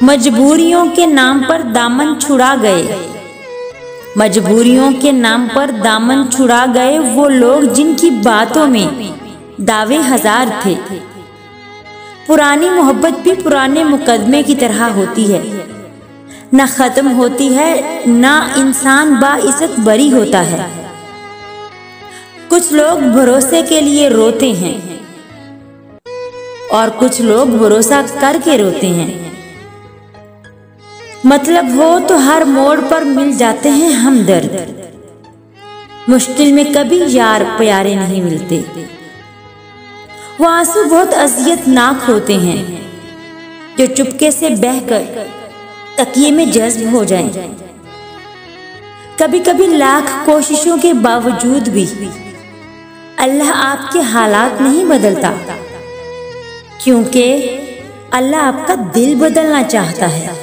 मजबूरियों के नाम पर दामन छुड़ा गए, मजबूरियों के नाम पर दामन छुड़ा गए वो लोग जिनकी बातों में दावे हजार थे। पुरानी मोहब्बत भी पुराने मुकदमे की तरह होती है, ना खत्म होती है, ना इंसान बाइज्जत बरी होता है। कुछ लोग भरोसे के लिए रोते हैं और कुछ लोग भरोसा करके रोते हैं। मतलब हो तो हर मोड़ पर मिल जाते हैं हमदर्द, मुश्किल में कभी यार प्यारे नहीं मिलते। वो आंसू बहुत अजियतनाक होते हैं जो चुपके से बहकर तकिए में जज्ब हो जाएं। कभी कभी लाख कोशिशों के बावजूद भी अल्लाह आपके हालात नहीं बदलता, क्योंकि अल्लाह आपका दिल बदलना चाहता है।